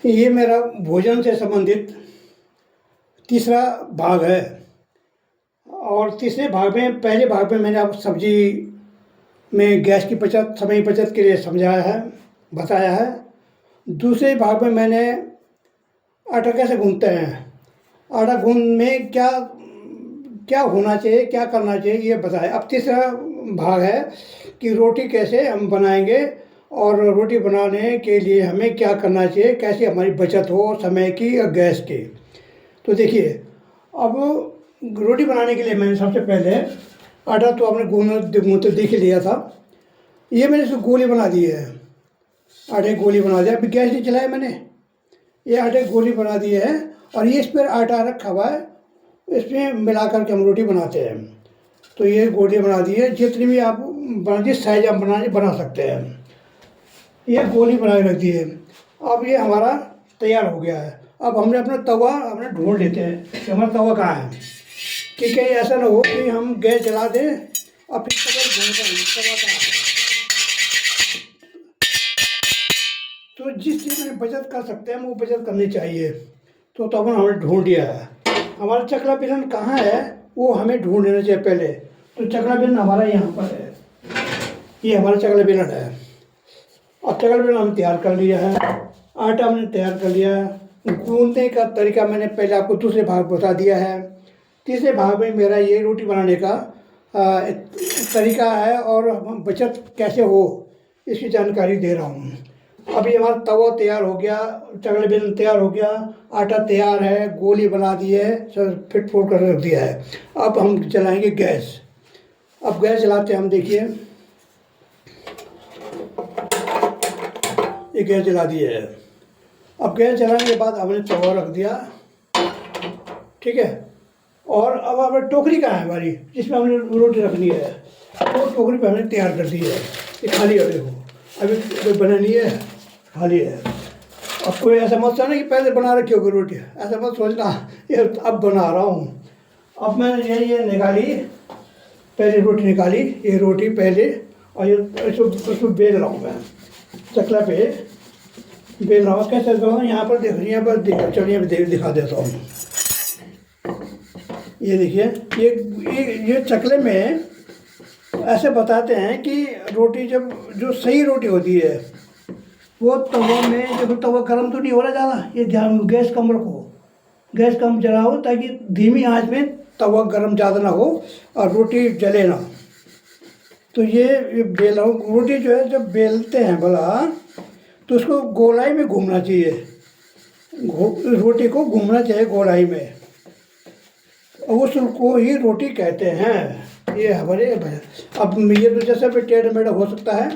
ये मेरा भोजन से संबंधित तीसरा भाग है। और तीसरे भाग में, पहले भाग में मैंने आपको सब्जी में गैस की बचत, समय की बचत के लिए समझाया है, बताया है। दूसरे भाग में मैंने आटा कैसे गूंथते हैं, आटा गूंद में क्या क्या होना चाहिए, क्या करना चाहिए, ये बताया। अब तीसरा भाग है कि रोटी कैसे हम बनाएंगे और रोटी बनाने के लिए हमें क्या करना चाहिए, कैसे हमारी बचत हो समय की और गैस की। तो देखिए, अब रोटी बनाने के लिए मैंने सबसे पहले आटा तो आपने गूंथ देख ही लिया था। ये मैंने इसको गोली बना दी है, आटे गोली बना दिया। अभी गैस नहीं चलाया मैंने, ये आटे गोली बना दी है। और ये इस पर आटा रखा हुआ है, इसमें मिला करके हम रोटी बनाते हैं। तो ये गोली बना दी है, जितनी भी आप जिस साइज आप बना सकते हैं। ये गोली बना के रख दी है। अब ये हमारा तैयार हो गया है। अब हमने अपना तवा ढूंढ लेते हैं कि हमारा तवा कहाँ है, कि कहीं ऐसा ना हो कि हम गैस जला दें और फिर तवा ढूंढते हैं तवा कहाँ है। तो जिस चीज़ में बचत कर सकते हैं हम वो बचत करनी चाहिए। तो तवा हमने ढूंढ लिया है। हमारा चकला बेलन कहाँ है वो हमें ढूंढ लेना चाहिए पहले। तो चकला बेलन हमारा यहाँ पर है, ये हमारा चकला बेलन है। अब चकला बेलन हमने तैयार कर लिया है, आटा हमने तैयार कर लिया है। गूंथने का तरीका मैंने पहले आपको दूसरे भाग बता दिया है। तीसरे भाग में मेरा ये रोटी बनाने का तरीका है और बचत कैसे हो इसकी जानकारी दे रहा हूँ। अभी हमारा तवा तैयार हो गया, चकला बेलन तैयार हो गया, आटा तैयार है, गोली बना दी है, सब फिट फोट कर रख दिया है। अब हम जलाएंगे गैस। अब गैस जलाते हैं हम, देखिए ये गैस जला दी है। अब गैस जलाने के बाद हमने तवा रख दिया, ठीक है। और अब हमारी टोकरी कहाँ है हमारी, जिसमें हमने रोटी रखनी है, वो टोकरी पे हमने तैयार कर दी है। ये खाली है, देखो अभी बनानी है, खाली है। अब कोई ऐसा मत सोचना कि पहले बना रखी होगी रोटी, ऐसा मत सोचना, ये अब बना रहा हूँ। अब मैंने ये निकाली, पहले रोटी निकाली, ये रोटी पहले, और ये इसको बेल रहा हूँ मैं, चकला पे बेल रहा हूँ। कैसे बेल रहा हूँ, यहाँ पर देखो, चलिए दिखा देता हूँ। ये देखिए, ये चकले में ऐसे बताते हैं कि रोटी जो सही रोटी होती है वो तवा में, जब तवा गर्म तो नहीं हो रहा ज़्यादा, ये ध्यान, गैस कम रखो, गैस कम जलाओ ताकि धीमी आंच में तवा गर्म ज़्यादा ना हो और रोटी जले ना। तो ये बेल रहा हूँ। रोटी जो है जब बेलते हैं भला तो उसको गोलाई में घूमना चाहिए, रोटी को घूमना चाहिए गोलाई में, उसको ही रोटी कहते हैं। ये हमारे अब ये तो जैसे भी टेढ़ा मेढ़ा हो सकता है,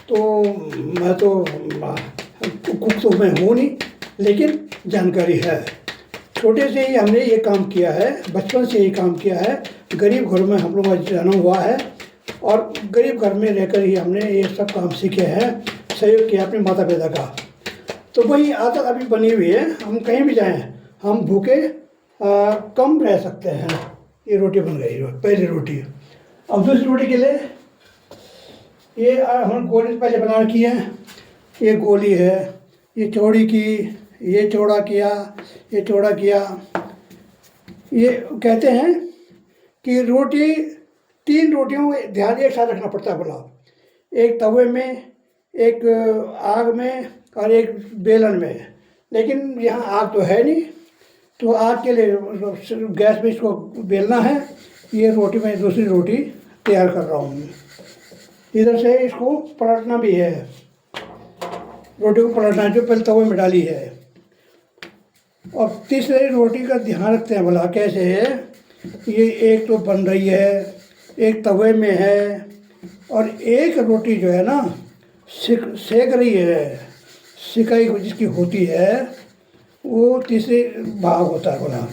तो मैं तो कुक तो मैं हूँ नहीं, लेकिन जानकारी है। छोटे से ही हमने ये काम किया है, बचपन से ही काम किया है। गरीब घर में हम लोग का जन्म हुआ है और गरीब घर में रहकर ही हमने ये सब काम सीखे हैं, सहयोग किया अपने माता पिता का। तो वही आदत अभी बनी हुई है। हम कहीं भी जाएं, हम भूखे कम रह सकते हैं। ये रोटी बन गई, पहली रोटी। अब दूसरी रोटी के लिए ये हम गोली पहले बना रखी है। ये गोली है, ये चौड़ी की, ये चौड़ा किया, ये चौड़ा किया। ये कहते हैं कि रोटी, 3 रोटियों को ध्यान एक साथ रखना पड़ता है बोला, एक तवे में, एक आग में और एक बेलन में। लेकिन यहाँ आग तो है नहीं, तो आग के लिए गैस में इसको बेलना है। ये रोटी मैं दूसरी रोटी तैयार कर रहा हूँ। इधर से इसको पलटना भी है, रोटी को पलटना है जो पहले तवे में डाली है। और तीसरी रोटी का ध्यान रखते हैं भला कैसे है। ये एक तो बन रही है, एक तवे में है, और एक रोटी जो है ना सेक रही है, सिकाई जिसकी होती है, वो तीसरे भाग होता है बोला।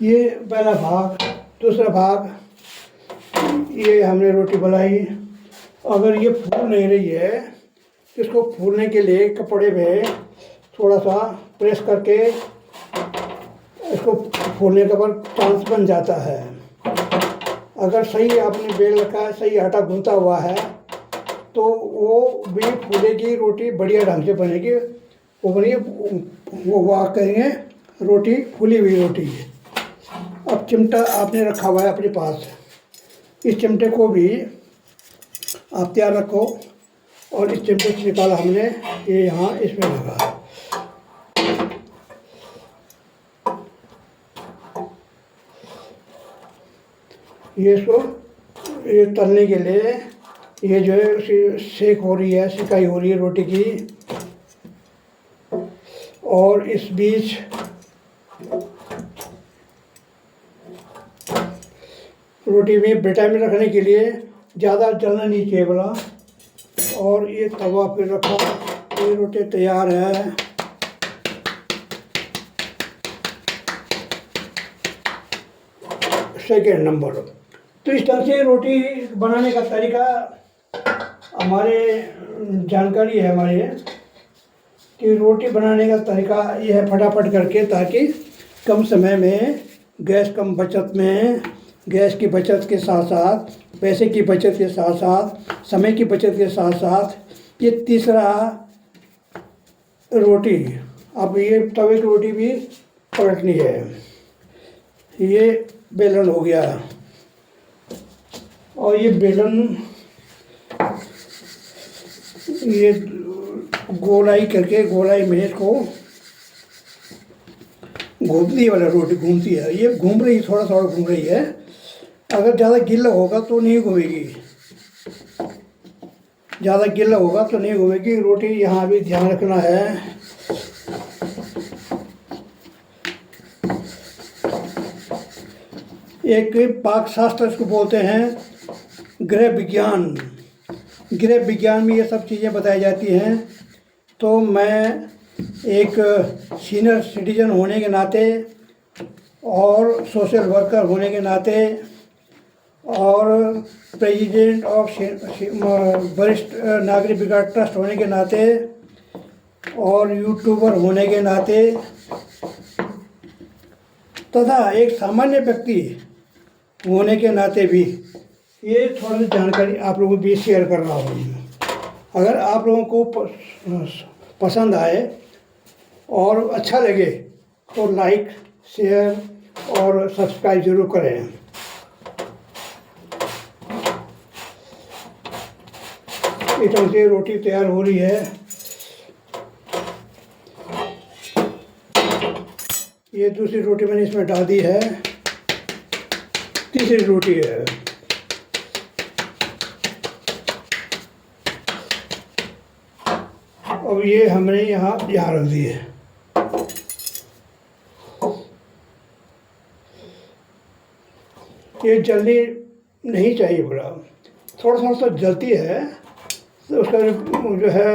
ये पहला भाग। दूसरा भाग, ये हमने रोटी बनाई। अगर ये फूल नहीं रही है, इसको फूलने के लिए कपड़े में थोड़ा सा प्रेस करके इसको फूलने के बाद चांस बन जाता है। अगर सही आपने बेल रखा है, सही आटा गूंथा हुआ है, तो वो भी फूलेगी रोटी, बढ़िया ढंग से बनेगी। वो बनी वो आप कहेंगे रोटी फूली हुई रोटी है। अब चिमटा आपने रखा हुआ है अपने पास, इस चिमटे को भी आप तैयार रखो और इस चिमटे से निकाला हमने, ये यहाँ इसमें लगा। ये इसको ये तलने के लिए ये जो है उसी सेक हो रही है, सिकाई हो रही है रोटी की। और इस बीच रोटी में बेटा में रखने के लिए ज़्यादा जलना नहीं चाहिए बोला। और ये तवा पे रखा, ये रोटी तैयार है। Second number. तो इस तरह से रोटी बनाने का तरीका हमारे जानकारी है हमारे कि रोटी बनाने का तरीका ये है फटाफट करके, ताकि कम समय में गैस कम बचत में, गैस की बचत के साथ साथ पैसे की बचत के साथ साथ समय की बचत के साथ साथ ये तीसरा रोटी, अब ये तवे की रोटी भी पलटनी है। ये बेलन हो गया और ये बेलन ये गोलाई करके, गोलाई में इसको घूमती वाला रोटी घूमती है, ये घूम रही थोड़ा थोड़ा घूम रही है। अगर ज़्यादा गिल्ला होगा तो नहीं घूमेगी, ज़्यादा गिल्ला होगा तो नहीं घूमेगी रोटी। यहाँ भी ध्यान रखना है। एक पाक शास्त्र इसको बोलते हैं, गृह विज्ञान। गृह विज्ञान में ये सब चीज़ें बताई जाती हैं। तो मैं एक सीनियर सिटीजन होने के नाते और सोशल वर्कर होने के नाते और प्रेसिडेंट ऑफ वरिष्ठ नागरिक विकास ट्रस्ट होने के नाते और यूट्यूबर होने के नाते तथा एक सामान्य व्यक्ति होने के नाते भी ये थोड़ी जानकारी आप लोगों को भी शेयर कर रहा हूँ। अगर आप लोगों को पसंद आए और अच्छा लगे तो लाइक, शेयर और सब्सक्राइब ज़रूर करें। इस तरह से रोटी तैयार हो रही है। ये दूसरी रोटी मैंने इसमें डाल दी है, तीसरी रोटी है। अब ये हमने यहाँ रख दी है। ये जल्दी नहीं चाहिए बोला, थोड़ा थोड़ा सा जलती है तो उसका जो है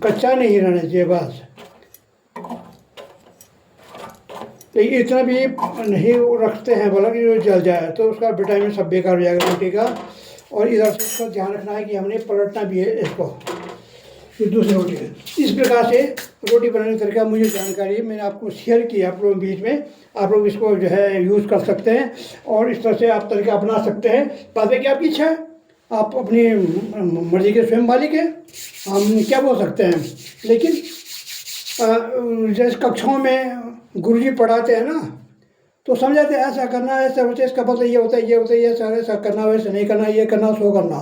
कच्चा नहीं रहना चाहिए बस। लेकिन इतना भी नहीं रखते हैं बोला कि जो जल जाए तो उसका विटामिन सब बेकार हो जाएगा रोटी का। और इधर से इसका ध्यान रखना है कि हमने पलटना भी है इसको। ये दूसरी रोटी है। इस प्रकार से रोटी बनाने का तरीका मुझे जानकारी मैंने आपको शेयर की आप लोगों के बीच में। आप लोग इसको जो है यूज़ कर सकते हैं और इस तरह से आप तरीका अपना सकते हैं। बाद में क्या आपकी इच्छा है, आप अपनी मर्जी के स्वयं मालिक हैं, हम क्या बोल सकते हैं। लेकिन जैसे कक्षाओं में गुरुजी पढ़ाते हैं ना तो समझाते हैं ऐसा करना है, ऐसा होता है, इसका मतलब ये होता है, ये होता है, ऐसा करना, वैसे नहीं करना, ये करना, सो करना।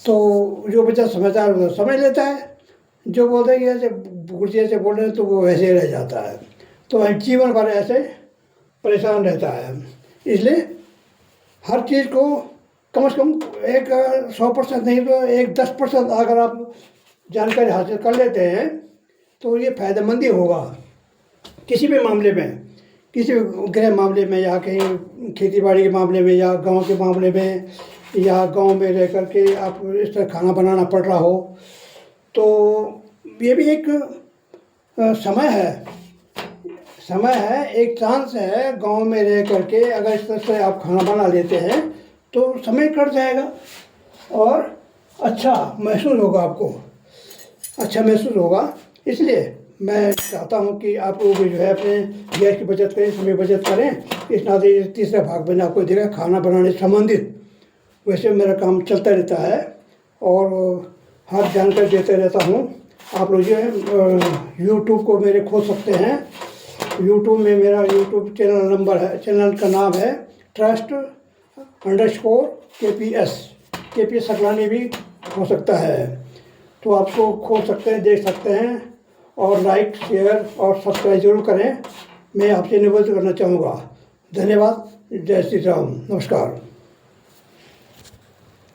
तो जो बच्चा समझदार होता है समझ लेता है, जो बोलते हैं कि ऐसे गुरुजी ऐसे बोल रहे हैं तो वो वैसे ही रह जाता है। तो जीवन भर ऐसे परेशान रहता है। इसलिए हर चीज़ को कम से कम एक 100% नहीं तो एक 10% अगर आप जानकारी हासिल कर लेते हैं तो ये फ़ायदेमंद ही होगा किसी भी मामले में, किसी भी गृह मामले में या कहीं खेती बाड़ी के मामले में या गांव के मामले में या गांव में रह कर के आप इस तरह खाना बनाना पड़ रहा हो। तो ये भी एक समय है, एक चांस है। गांव में रह कर के अगर इस तरह से आप खाना बना लेते हैं तो समय कट जाएगा और अच्छा महसूस होगा, आपको अच्छा महसूस होगा। इसलिए मैं चाहता हूं कि आप लोग जो है अपने गैस की बचत करें, समय बचत करें। इस नाते तीसरा भाग मैंने आपको देखा खाना बनाने से संबंधित। वैसे मेरा काम चलता रहता है और हर जानकारी देते रहता हूं। आप लोग जो है यूट्यूब को मेरे खोल सकते हैं। यूट्यूब में मेरा यूट्यूब चैनल नंबर है, चैनल का नाम है trust_KPS, KPS सकलानी भी हो सकता है। तो आपको खोल सकते हैं, देख सकते हैं, और लाइक, शेयर और सब्सक्राइब जरूर करें। मैं आपसे निवेदन करना चाहूँगा। धन्यवाद। जय श्री राम। नमस्कार।